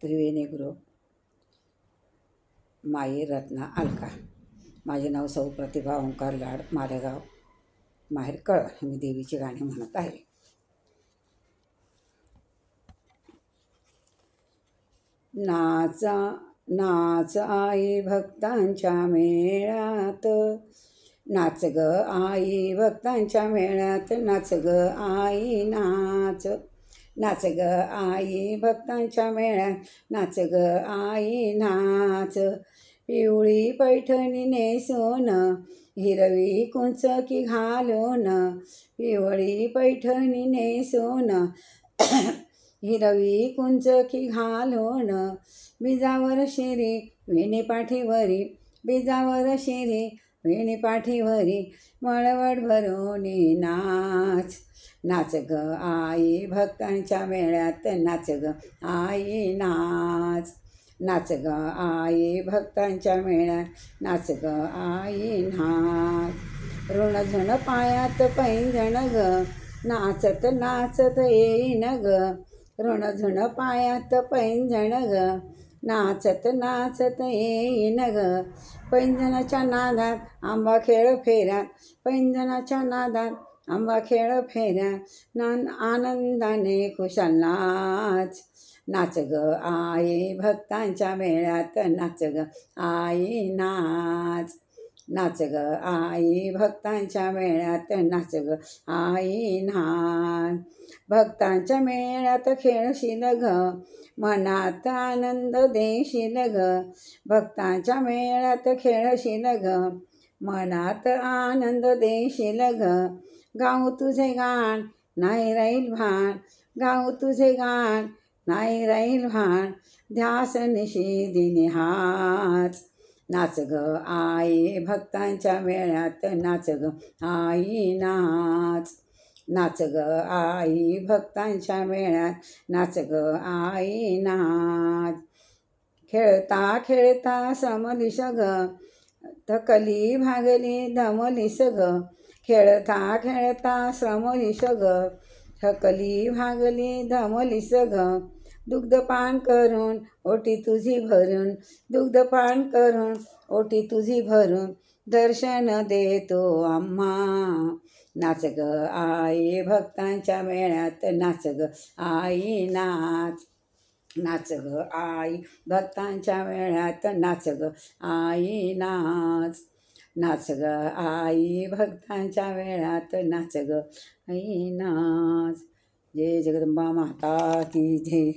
त्रिवेणी group माई रत्ना अलका। माझे नाव सौ प्रतिभा ओंकार लाड, मालेगाव, माहेर कळ। मी देवीची गाणी म्हणत आहे. नाच नाच आई भक्तांच्या मेळ्यात, नाच ग आई भक्तांच्या मेळ्यात, नाच ग आई नाच, नाच ग आई भक्तांच्या मेळ्यात, नाच ग आई नाच. पिवळी पैठणी नेसून, हिरवी कुंचकी घालून, पिवळी पैठणी नेसून, हिरवी कुंचकी घालून, बीजावर शिरी वेणी पाठीवरी, बीजावर शिरी वेणी पाठीवरी, मळवट भरून नाच, नाच ग आई भक्तांच्या मेळ्यात, नाच ग आई नाच, नाच ग आई भक्तांच्या मेळ्यात, नाच ग आई नाच. ऋणझुण पायात पैंजण ग, नाचत नाचत येईन ग, ऋणझुण पायात पैंजण ग, नाचत नाचत येईन ग. पैंजणाच्या नादात आंबा खेळ फेऱ्यात, पैंजणाच्या नादात आंबा खेळ फेऱ्यात, आनंदाने खुशाल नाच, नाच ग आई भक्तांच्या मेळ्यात, नाच ग आई नाच, नाच ग आई भक्तांच्या मेळ्यात, नाच ग आई नाच. भक्तांच्या मेळ्यात खेळशील ग, मनात आनंद देशील ग, भक्तांच्या मेळ्यात खेळशील ग, मनात आनंद देशील ग. गाऊ तुझे गाण नाही राहील भान, गाऊ तुझे गाण नाही राहील भान, ध्यास निशिदिनी हाच, नाच ग आई भक्तांच्या मेळ्यात, नाच ग आई नाच, नाच ग आई भक्तांच्या मेळ्यात, नाच ग आई नाच. खेळता खेळता समलिश ग, थकली भागली दमलिस ग, खेळता खेळता समलिश ग, थकली भागली दमलिस ग. दुग्धपान करून ओटी तुझी भरून, दुग्धपान करून ओटी तुझी भरून, दर्शन देतो आम्हा, नाच ग आई भक्तांच्या मेळ्यात, नाच ग आई नाच, नाच ग आई भक्तांच्या मेळ्यात, नाच ग आई नाच, नाच ग आई भक्तांच्या मेळ्यात, नाच ग आई नाच. जय जगदंबा माता की जय.